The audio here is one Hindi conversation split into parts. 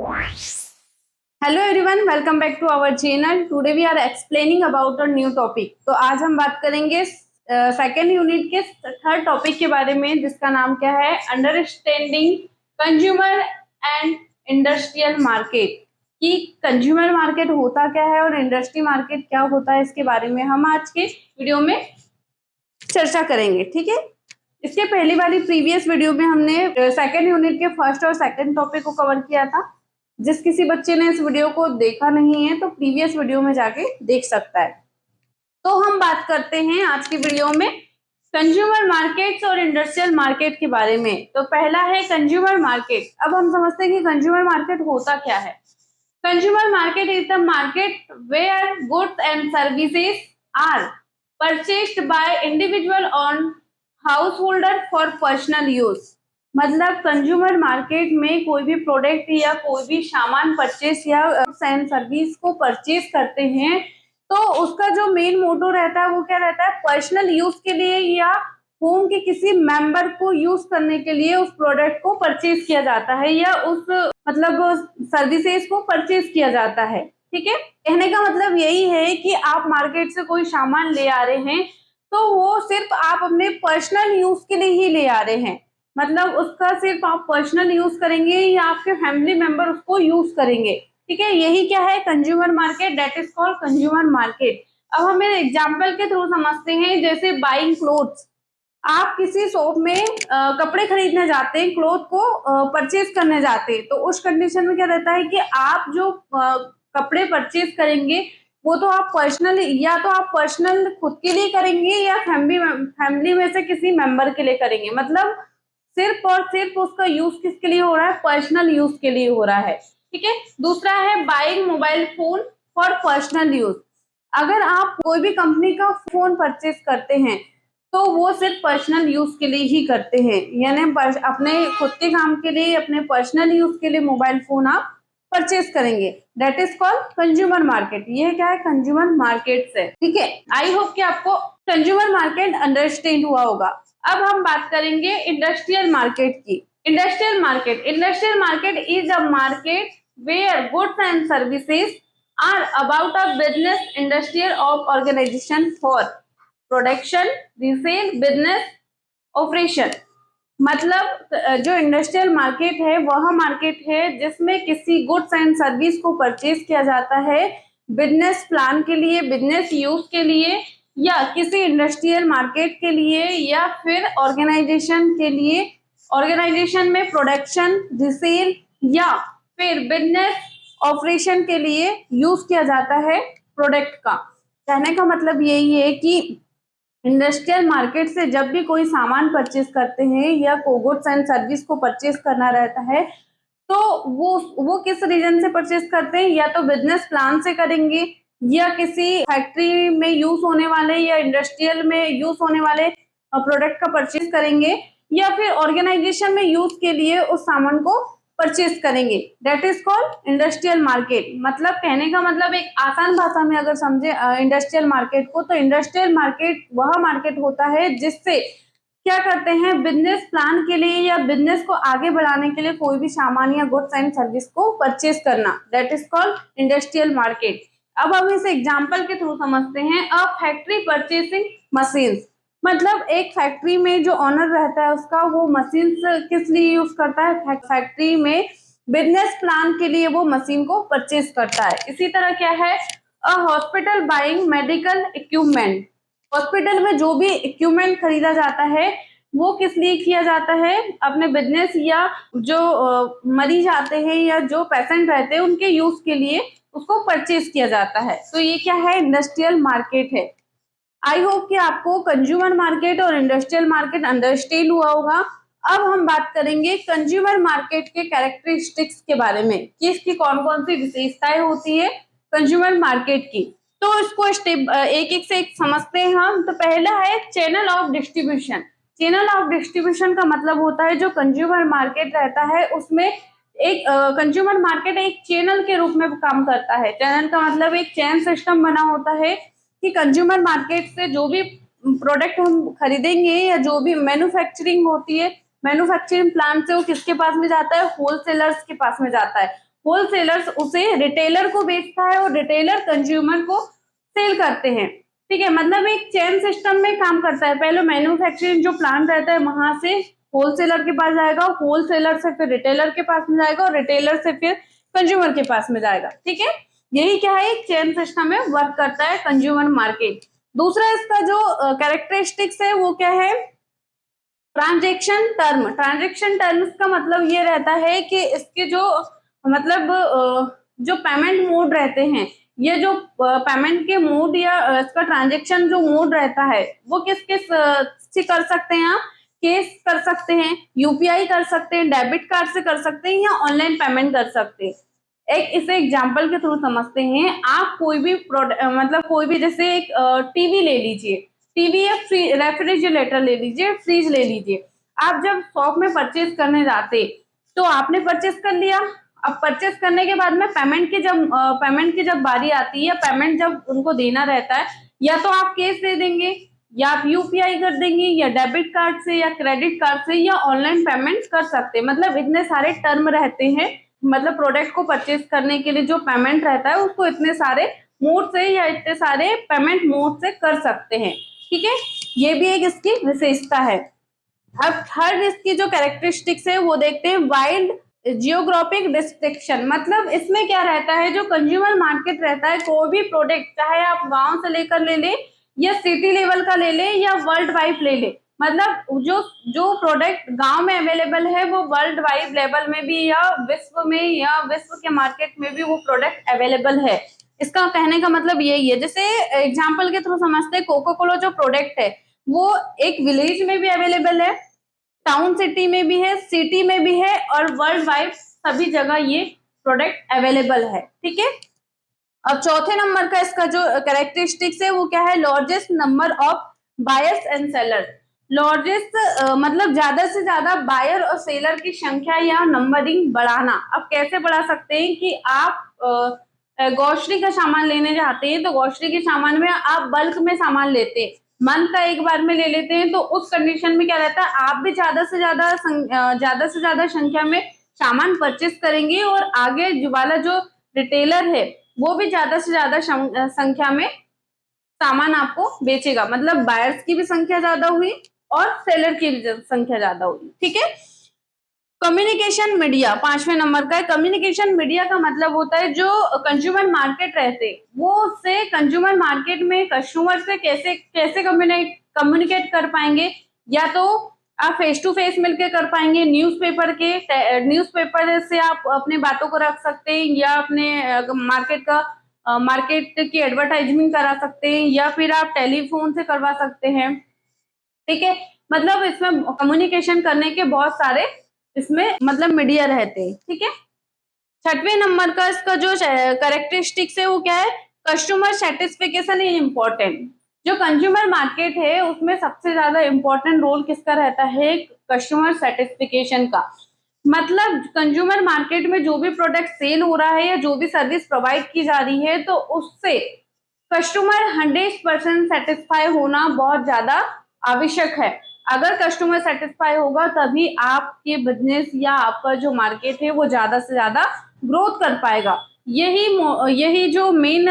Hello everyone, welcome back to our channel. Today we are explaining about a new topic. तो आज हम बात करेंगे सेकेंड यूनिट के थर्ड टॉपिक के बारे में, जिसका नाम क्या है, understanding consumer and industrial market. कि कंज्यूमर मार्केट होता क्या है और इंडस्ट्री मार्केट क्या होता है, इसके बारे में हम आज के वीडियो में चर्चा करेंगे। ठीक है, इसके पहली वाली प्रीवियस वीडियो में हमने सेकेंड यूनिट के फर्स्ट और सेकेंड टॉपिक को कवर किया था। जिस किसी बच्चे ने इस वीडियो को देखा नहीं है तो प्रीवियस वीडियो में जाके देख सकता है। तो हम बात करते हैं आज की वीडियो में कंज्यूमर मार्केट्स और इंडस्ट्रियल मार्केट के बारे में। तो पहला है कंज्यूमर मार्केट। अब हम समझते हैं कि कंज्यूमर मार्केट होता क्या है। Consumer market is the market where goods and services are purchased by individual on house holder for personal use. मतलब कंज्यूमर मार्केट में कोई भी प्रोडक्ट या कोई भी सामान परचेस या एंड सर्विस को परचेस करते हैं तो उसका जो मेन मोटो रहता है वो क्या रहता है, पर्सनल यूज के लिए या होम के किसी मेंबर को यूज करने के लिए उस प्रोडक्ट को परचेस किया जाता है या उस मतलब सर्विसेज को परचेस किया जाता है। ठीक है, कहने का मतलब यही है कि आप मार्केट से कोई सामान ले आ रहे हैं तो वो सिर्फ आप अपने पर्सनल यूज के लिए ही ले आ रहे हैं। मतलब उसका सिर्फ आप पर्सनल यूज करेंगे या आपके फैमिली मेंबर उसको यूज करेंगे। ठीक है, यही क्या है, consumer market, that is called consumer market. अब हम एग्जांपल के थ्रू समझते हैं, जैसे बाइंग क्लोथ्स। आप किसी शॉप में कपड़े खरीदने जाते हैं, क्लोथ को परचेज करने जाते हैं, तो उस कंडीशन में क्या रहता है कि आप जो कपड़े परचेज करेंगे वो तो आप पर्सनल, या तो आप पर्सनल खुद के लिए करेंगे या फैमिली में से किसी मेंबर के लिए करेंगे। मतलब सिर्फ और सिर्फ उसका यूज किसके लिए हो रहा है, पर्सनल यूज के लिए हो रहा है। ठीक है, दूसरा है buying mobile phone for personal use. अगर आप कोई भी कंपनी का फोन परचेज करते हैं तो वो सिर्फ पर्सनल यूज के लिए ही करते हैं, यानी अपने खुद के काम के लिए, अपने पर्सनल यूज के लिए मोबाइल फोन आप परचेज करेंगे। That is called consumer market. ये क्या है, कंज्यूमर मार्केट है। ठीक है, आई होप कि आपको कंज्यूमर मार्केट अंडरस्टैंड हुआ होगा। अब हम बात करेंगे इंडस्ट्रियल मार्केट की। Industrial market is a market where goods and services are about a business industrial of organisation for production, resale, business, operation. मतलब जो इंडस्ट्रियल मार्केट है वह मार्केट है जिसमें किसी गुड्स एंड सर्विस को परचेज किया जाता है बिजनेस प्लान के लिए, बिजनेस यूज के लिए, या किसी इंडस्ट्रियल मार्केट के लिए, या फिर ऑर्गेनाइजेशन के लिए। ऑर्गेनाइजेशन में प्रोडक्शन, रीसेल या फिर बिजनेस ऑपरेशन के लिए यूज किया जाता है प्रोडक्ट का। कहने का मतलब यही है कि इंडस्ट्रियल मार्केट से जब भी कोई सामान परचेज करते हैं या गुड्स एंड सर्विस को परचेज करना रहता है तो वो किस रीजन से परचेज करते हैं, या तो बिजनेस प्लान से करेंगे, या किसी फैक्ट्री में यूज होने वाले या इंडस्ट्रियल में यूज होने वाले प्रोडक्ट का परचेज करेंगे, या फिर ऑर्गेनाइजेशन में यूज के लिए उस सामान को परचेज करेंगे। That is called industrial market. मतलब कहने का मतलब एक आसान भाषा में अगर समझे इंडस्ट्रियल मार्केट को, तो इंडस्ट्रियल मार्केट वह मार्केट होता है जिससे क्या करते हैं, बिजनेस प्लान के लिए या बिजनेस को आगे बढ़ाने के लिए कोई भी सामान या गुड्स एंड सर्विस को परचेज करना। That is called industrial market. अब हम इस एग्जांपल के थ्रू समझते हैं। A factory purchasing machines. मतलब एक फैक्ट्री में जो ऑनर रहता है उसका, वो मशीन किस लिए यूज करता है, फैक्ट्री में बिजनेस प्लान के लिए वो मशीन को परचेज करता है। इसी तरह क्या है, अ hospital buying medical equipment. Hospital में जो भी इक्विपमेंट खरीदा जाता है वो किस लिए किया जाता है, अपने बिजनेस या जो मरीज आते हैं या जो पेशेंट रहते हैं उनके यूज के लिए उसको परचेज किया जाता है। तो ये क्या है, इंडस्ट्रियल मार्केट है। आई होप कि आपको कंज्यूमर मार्केट और इंडस्ट्रियल मार्केट अंडरस्टैंड हुआ होगा। अब हम बात करेंगे कंज्यूमर मार्केट के कैरेक्टरिस्टिक्स के बारे में कि इसकी कौन कौन सी विशेषताएं होती है कंज्यूमर मार्केट की। तो इसको स्टेप एक एक से एक समझते हैं हम। तो पहला है channel of distribution. Channel of distribution का मतलब होता है जो कंज्यूमर मार्केट रहता है उसमें एक कंज्यूमर मार्केट एक चैनल के रूप में काम करता है। चैनल का मतलब एक चेन सिस्टम बना होता है कि कंज्यूमर मार्केट से जो भी प्रोडक्ट हम खरीदेंगे या जो भी मैन्युफैक्चरिंग होती है, मैन्युफैक्चरिंग प्लांट से वो किसके पास में जाता है, होलसेलर्स के पास में जाता है। होलसेलर्स उसे रिटेलर को बेचता है और रिटेलर कंज्यूमर को सेल करते हैं। ठीक है, मतलब एक चेन सिस्टम में काम करता है। पहले मैन्युफैक्चरिंग जो प्लांट रहता है वहां से होलसेलर के पास जाएगा, होलसेलर से फिर रिटेलर के पास में जाएगा और रिटेलर से फिर कंज्यूमर के पास में जाएगा। ठीक है, यही क्या है, एक चेन सिस्टम में वर्क करता है कंज्यूमर मार्केट। दूसरा इसका जो कैरेक्टरिस्टिक्स है वो क्या है, ट्रांजेक्शन टर्म। ट्रांजेक्शन टर्म्स का मतलब ये रहता है कि इसके जो मतलब जो पेमेंट मोड रहते हैं, ये जो पेमेंट के मोड या इसका ट्रांजेक्शन जो मोड रहता है वो किस किस से कर सकते हैं आप, केस कर सकते हैं, यूपीआई कर सकते हैं, डेबिट कार्ड से कर सकते हैं या ऑनलाइन पेमेंट कर सकते हैं। एक इसे एग्जांपल के थ्रू समझते हैं। आप कोई भी मतलब कोई भी जैसे एक टीवी ले लीजिए, टीवी या रेफ्रिजरेटर ले लीजिए, फ्रिज ले लीजिए। आप जब शॉप में परचेज करने जाते तो आपने परचेज कर लिया। अब परचेज करने के बाद में पेमेंट की जब बारी आती है या पेमेंट जब उनको देना रहता है, या तो आप कैश दे देंगे या आप यूपीआई कर देंगे या डेबिट कार्ड से या क्रेडिट कार्ड से या ऑनलाइन पेमेंट कर सकते हैं। मतलब इतने सारे टर्म रहते हैं, मतलब प्रोडक्ट को परचेज करने के लिए जो पेमेंट रहता है उसको इतने सारे मोड से या इतने सारे पेमेंट मोड से कर सकते हैं। ठीक है, ये भी एक इसकी विशेषता है। अब थर्ड इसकी जो कैरेक्टरिस्टिक्स है वो देखते हैं, वाइल्ड जियोग्राफिक डिस्ट्रिक्शन। मतलब इसमें क्या रहता है, जो कंज्यूमर मार्केट रहता है, कोई भी प्रोडक्ट चाहे आप गांव से लेकर ले ले या सिटी लेवल का ले ले या वर्ल्ड वाइड ले ले, मतलब जो जो प्रोडक्ट गांव में अवेलेबल है वो वर्ल्ड वाइड लेवल में भी या विश्व के मार्केट में भी वो प्रोडक्ट अवेलेबल है। इसका कहने का मतलब यही है। जैसे एग्जाम्पल के थ्रू समझते हैं, कोका कोला जो प्रोडक्ट है वो एक विलेज में भी अवेलेबल है, टाउन सिटी में भी है, सिटी में भी है और वर्ल्ड वाइड सभी जगह ये प्रोडक्ट अवेलेबल है। ठीक है, अब चौथे नंबर का इसका जो कैरेक्टरिस्टिक्स है वो क्या है, largest number of buyers and sellers. Largest मतलब ज्यादा से ज्यादा बायर और सेलर की संख्या या नंबरिंग बढ़ाना। अब कैसे बढ़ा सकते हैं कि आप ग्रोसरी का सामान लेने जाते हैं तो ग्रोसरी के सामान में आप बल्क में सामान लेते हैं, मंथ का एक बार में ले लेते हैं, तो उस कंडीशन में क्या रहता है, आप भी ज्यादा से ज्यादा संख्या में सामान परचेस करेंगे और आगे वाला जो रिटेलर है वो भी ज्यादा से ज्यादा संख्या में सामान आपको बेचेगा। मतलब बायर्स की भी संख्या ज्यादा हुई और सेलर की भी संख्या ज्यादा हुई। ठीक है, कम्युनिकेशन मीडिया पांचवें नंबर का है। कम्युनिकेशन मीडिया का मतलब होता है जो कंज्यूमर मार्केट रहते वो उससे कंज्यूमर मार्केट में कस्टमर से कैसे कैसे कम्युनिकेट कर पाएंगे, या तो आप फेस टू फेस मिलकर कर पाएंगे, न्यूज़पेपर से आप अपने बातों को रख सकते हैं या अपने मार्केट की एडवर्टाइजमेंट करा सकते हैं या फिर आप टेलीफोन से करवा सकते हैं। ठीक है, मतलब इसमें कम्युनिकेशन करने के बहुत सारे इसमें मतलब मीडिया रहते हैं। ठीक है, छठवें नंबर का इसका जो कैरेक्टरिस्टिक्स है वो क्या है, कस्टमर सेटिस्फिकेशन इज इम्पोर्टेंट। जो कंज्यूमर मार्केट है उसमें सबसे ज्यादा इम्पोर्टेंट रोल किसका रहता है, कस्टमर सेटिस्फिकेशन का। मतलब कंज्यूमर मार्केट में जो भी प्रोडक्ट सेल हो रहा है या जो भी सर्विस प्रोवाइड की जा रही है तो उससे कस्टमर 100% सेटिस्फाई होना बहुत ज्यादा आवश्यक है। अगर कस्टमर सेटिस्फाई होगा तभी आपके बिजनेस या आपका जो मार्केट है वो ज्यादा से ज्यादा ग्रोथ कर पाएगा। यही जो मेन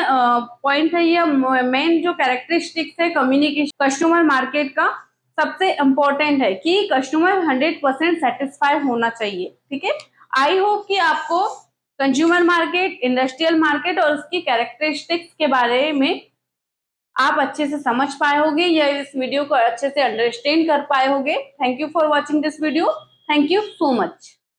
पॉइंट है या मेन जो कैरेक्टरिस्टिक्स है कम्युनिकेशन कस्टमर मार्केट का सबसे इम्पोर्टेंट है कि कस्टमर 100% सेटिस्फाई होना चाहिए। ठीक है, आई होप कि आपको कंज्यूमर मार्केट, इंडस्ट्रियल मार्केट और उसकी कैरेक्टरिस्टिक्स के बारे में आप अच्छे से समझ पाए होगे या इस वीडियो को अच्छे से अंडरस्टैंड कर पाए होगे। Thank you for watching this video. Thank you so much.